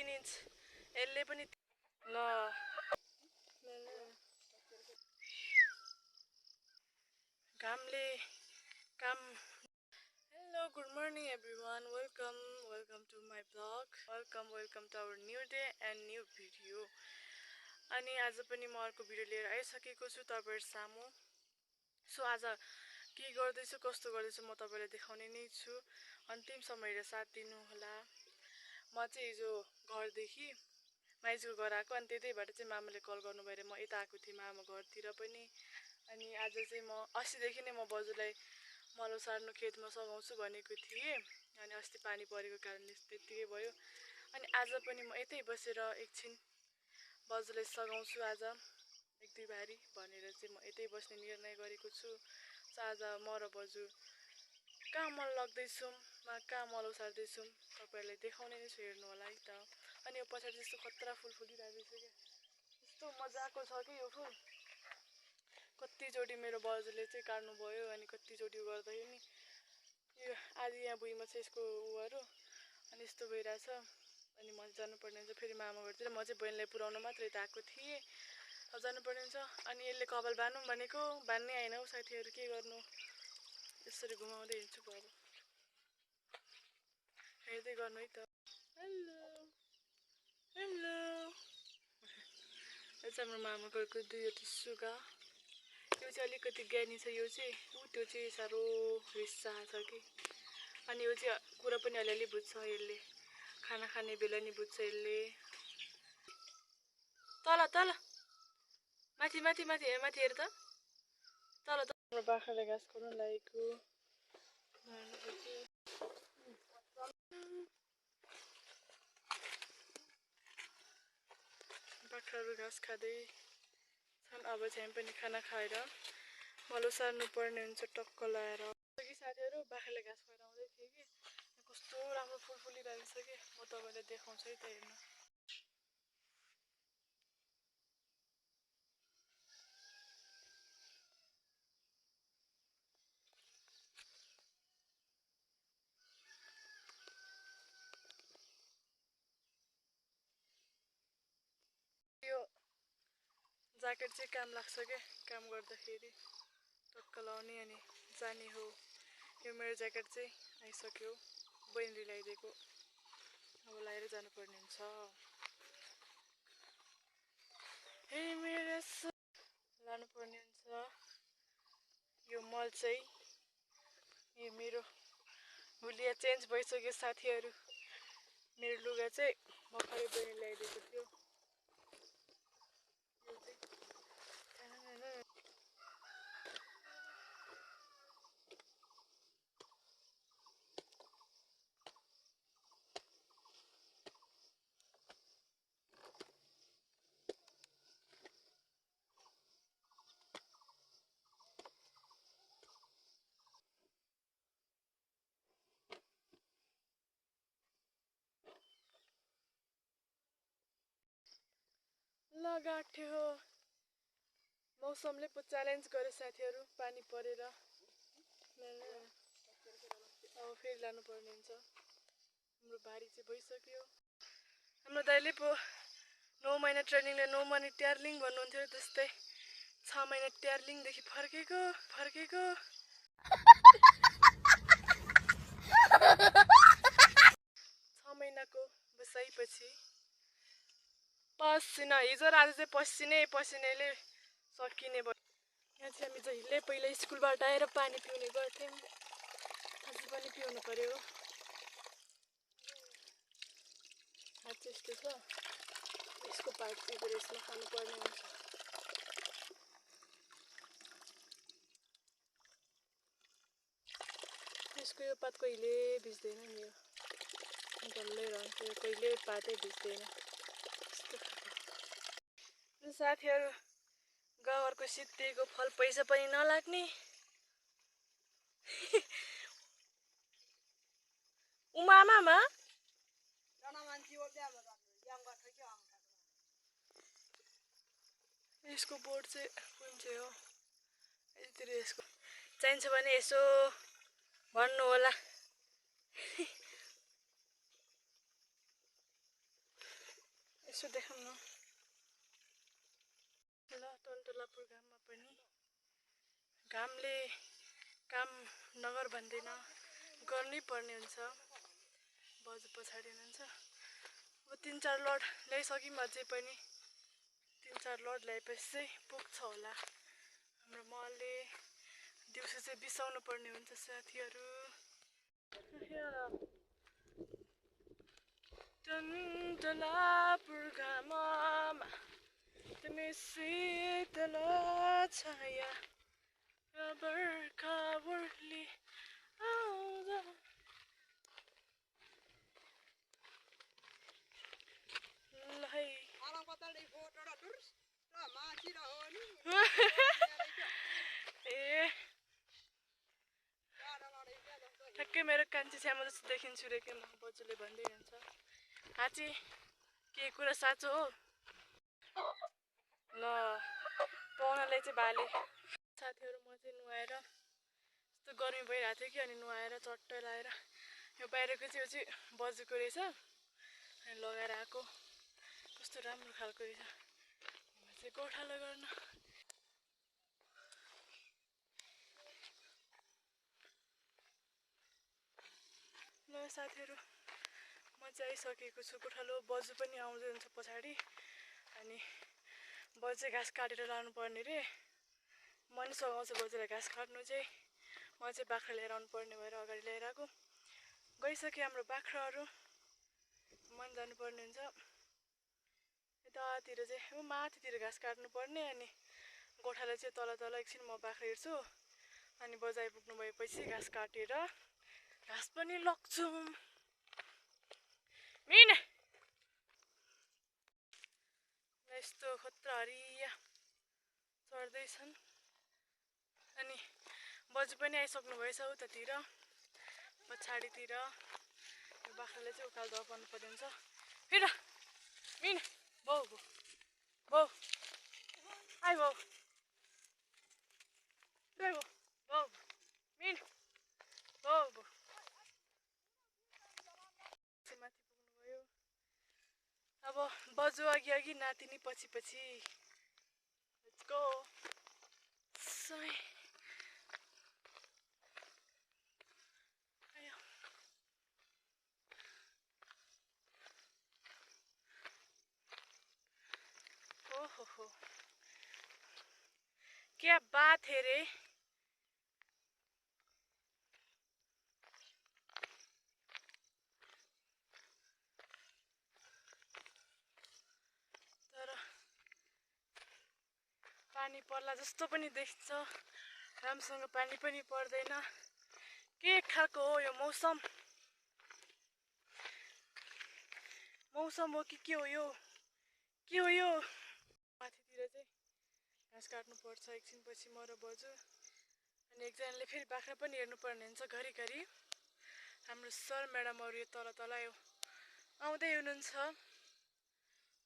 3 inch यसले पनि ल घामले काम Hello, good morning everyone. Welcome to my vlog. Welcome to our new day and new video. अनि आज पनि म अर्को भिडियो लिएर आइसकेको छु तपाईहरु सामु. सो आज के गर्दैछु कस्तो गर्दैछु म तपाईलाई देखाउने नै छु. अन्तिमसम्म हेरेर साथ दिनु होला. म चाहिँ हिजो घरदेखि माइजको घर आएको अनि त्यतैबाट चाहिँ मामाले कल गर्नु भएर म यता आएको थिएँ मामा घरतिर पनि. अनि आज चाहिँ म अस्तिदेखि नै म बजुलाई मलो सार्नु खेतमा सघाउँछु भनेको थिएँ. अनि अस्ति पानी परेको कारणले त्यतिकै भयो. अनि आज पनि म यतै बसेर एकछिन बजुलाई सघाउँछु आज एक दुई भारी भनेर चाहिँ म यतै बस्ने निर्णय गरेको छु. सो आज म र बजु कहाँ मल लग्दैछौँ कहाँ मलो सार्दैछौँ तपाईहरुलाई देखाउने नै छु हेर्नु होला है त. अनि यो पछाडि जस्तो खतरा फुल फुलिरहेको छ के यस्तो मजाको छ के यो फुल. कति चोटी मेरो बजुले चाहिँ काट्नु भयो अनि कति चोटी गर्दै नि यो आदि यहाँ भुइँमा छ यसको उहरू अनि यस्तो भइराछ. अनि म जानु पर्ने हुन्छ फेरि मामा घरतिर. म चाहिँ बहिनीलाई पुराउन मात्रै त आएको थिएँ. अब जानु पर्ने हुन्छ. अनि यसले कपाल बान्नु भनेको बान्नै आएन हौ साथीहरु के गर्नु. यसरी घुमाउँदै हिँड्छु अब हेर्दै गर्नु है त. हेलो हेलो यो चाहिँ हाम्रो मामा घरको दुईवटा सुगा. यो चाहिँ अलिकति ज्ञानी छ. यो चाहिँ त्यो चाहिँ साह्रो रिस्सा छ कि. अनि यो चाहिँ कुरा पनि अलिअलि बुझ्छ. यसले खाना खाने बेला नि बुझ्छ यसले. तल तल माथि माथि माथि माथि हेर त तल त. हाम्रो बाख्राले घाँस खाउन लागेको. बाख्राहरू घाँस खाँदै छन्. अब चाहिँ हामी पनि खाना खाएर मलो सार्नु पर्ने हुन्छ टक्क लाएर. कि साथीहरु बाख्राले घाँस खुवाएर आउँदै थिए कि कस्तो राम्रो फुल फुलिरहेको छ कि म तपाईलाई देखाउँछु है त हेर्नु. यो ज्याकेट चाहिँ काम लाग्छ के काम गर्दाखेरि टक्क लाउने अनि जाने हो. यो मेरो ज्याकेट चाहिँ आइसक्यो बहिनीले ल्याइदिएको. अब लाएर जानु पर्ने हुन्छ. हे मेरो लानु पर्ने हुन्छ. यो मल चाहिँ यो मेरो हुलिया चेन्ज भइसक्यो साथीहरु. मेरो लुगा चाहिँ भर्खरै बहिनीले ल्याइदिएको थियो. लगाठ्यो मौसमले पो च्यालेन्ज गर्यो साथीहरु पानी परेर. अब फेरि लानु पर्ने हुन्छ. हाम्रो भारी चाहिँ भइसक्यो. हाम्रो दाइले पो 9 महिना ट्रेनिङले 9 महिना ट्यार्लिङ भन्नुहुन्थ्यो. त्यस्तै 6 महिना ट्यार्लिङदेखि फर्केको 6 महिनाको बसाइपछि पसिना हिजो र आज चाहिँ पसिनैले सकिने भयो. यहाँ चाहिँ हामी जहिले पहिला स्कुलबाट आएर पानी पिउने गर्थ्यौँ. आज पनि पिउनु पर्यो. हात चाहिँ यस्तो छ. यसको पात चाहिँ यसमा खानुपर्ने हुन्छ. यसको यो पात कहिले भिज्दैन नि. यो डल्लै रहन्छ. यो कहिले पातै भिज्दैन. साथीहरु गाउँहरुको सिद्धिको फल पैसा पनि नलाग्ने. उमामा यसको बोर्ड चाहिँ कुन चाहिँ हो यतिर यसको चाहिन्छ भने यसो भन्नु होला. यसो देखाउन ल टन्टलापुर घाममा पनि घामले काम नगर भन्दैन गर्नै पर्ने हुन्छ बजु पछाडि हुनुहुन्छ अब 3-4 लड ल्याइसक्यौँ अझै पनि 3-4 लड ल्याएपछि चाहिँ पुग्छ होला हाम्रो मलले दिउँसो चाहिँ बिसाउनु पर्ने हुन्छ साथीहरू टन्टलापुर घाममा तिमी शीतल छाया बर्खा उर्ली आउँदा ठ्याक्कै मेरो कान्छी छ्यामा जस्तो देखिन्छु रे के म बजुले भन्दै हुन्छ आची के कुरा साँचो हो ल पाहुनाले चाहिँ भाले साथीहरू म चाहिँ नुहाएर यस्तो गर्मी भइरहेको थियो कि अनि नुहाएर चट्टै लाएर यो बाहिरको चाहिँ यो चाहिँ बजुको रहेछ अनि लगाएर आएको कस्तो राम्रो खालको रहेछ चाहिँ गोठालो गर्न ल साथीहरू म चाहिँ आइसकेको छु गोठालो बजु पनि आउँदै हुन्छ पछाडि अनि बजु चाहिँ घाँस काटेर लानु पर्ने रे म नि सघाउँछु बजुलाई घाँस काट्नु चाहिँ म चाहिँ बाख्रा लिएर आउनु पर्ने भएर अगाडि ल्याएर आएको गइसक्यो हाम्रो बाख्राहरू मन जानुपर्ने हुन्छ यतातिर चाहिँ माथितिर घाँस काट्नु पर्ने अनि गोठालो चाहिँ तल तल एकछिन म बाख्रा हेर्छु अनि बजार आइपुग्नु भएपछि घाँस काटेर घाँस पनि लग्छु मिन यस्तो खतरा हरिया चढ्दैछन् अनि बजु पनि आइसक्नु भएछ उतातिर पछाडितिर यो बाख्राले चाहिँ उकालो दबाउनु पर्ने हुन्छ फेर मिन बौ बौ आइ बौ बौ मिन बौ बौ माथि पुग्नुभयो अब बजु अघि अघि नातिनी पछि पछि लेट्स गो ओहो क्या बात है रे तर पानी पर्ला जस्तो पनि देख्छ राम्रोसँग पानी पनि पर्दैन के खालको हो यो मौसम हो कि के हो यो माथितिर चाहिँ घाँस काट्नु पर्छ एकछिन पछि म र बजु अनि एकजनाले फेरि बाख्रा पनि हेर्नुपर्ने हुन्छ घरिघरि हाम्रो सर म्याडमहरू यो तल तल यो आउँदै हुनुहुन्छ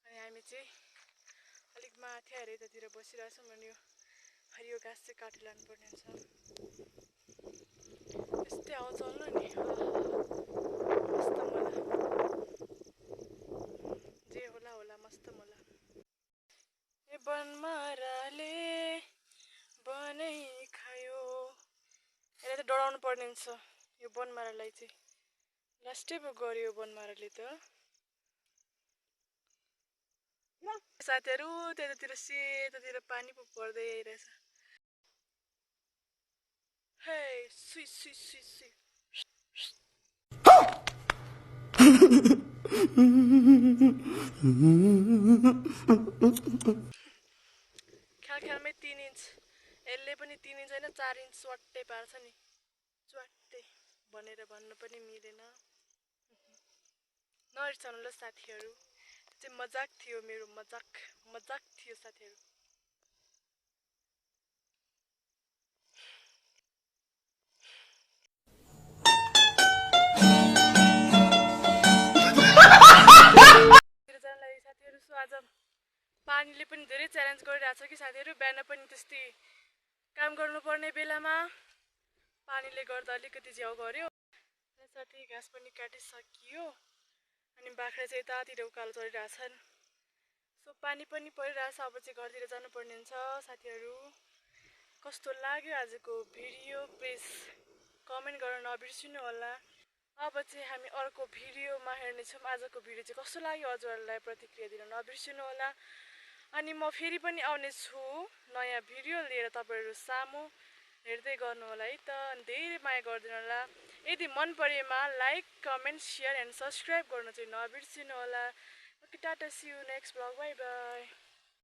अनि हामी चाहिँ अलिक माथि आएर यतातिर बसिरहेछौँ अनि यो हरियो घाँस चाहिँ काटेर लानुपर्ने हुन्छ यस्तै हावा चल्नु नि मस्त मला जे होला मस्त मला ए बनमाराले बनै खायो यसलाई त डराउनु पर्ने हुन्छ यो बनमारालाई चाहिँ लास्टै पो गर्यो बनमाराले त साथीहरू त्यतातिर सेतातिर पानी पो पर्दै आइरहेछ हे सुई सुई सुई सुई ख्यालमै 3 इन्च यसले पनि 3 इन्च होइन 4 इन्च स्वाट्टै पार्छ नि स्वाट्टै भनेर भन्नु पनि मिलेन नरिसाउनु ल साथीहरू चाहिँ मजाक थियो मेरो मजाक थियो साथीहरू साथीहरू सो आज पानीले पनि धेरै च्यालेन्ज गरिरहेछ कि साथीहरू बिहान पनि त्यस्तै काम गर्नुपर्ने बेलामा पानीले गर्दा अलिकति झ्याउ गर्यो साथी घाँस पनि काटिसकियो अनि बाख्रा चाहिँ यतातिर उकालो चढिरहेछन् सो पानी पनि परिरहेछ, अब चाहिँ घरतिर जानुपर्ने हुन्छ। साथीहरू कस्तो लाग्यो आजको भिडियो प्लिज कमेन्ट गर्न नबिर्सिनु होला। अब चाहिँ हामी अर्को भिडियोमा हेर्नेछौँ आजको भिडियो चाहिँ कस्तो लाग्यो हजुरहरूलाई प्रतिक्रिया दिन नबिर्सिनु होला। अनि म फेरि पनि आउनेछु नयाँ भिडियो लिएर तपाईँहरू सामु हेर्दै गर्नु होला है त। अनि धेरै माया गरिदिनु होला। यदि मन परेमा like comment share and subscribe गर्न चाहिँ नबिर्सिनु होला। Okay, tata, see you next blog, bye by.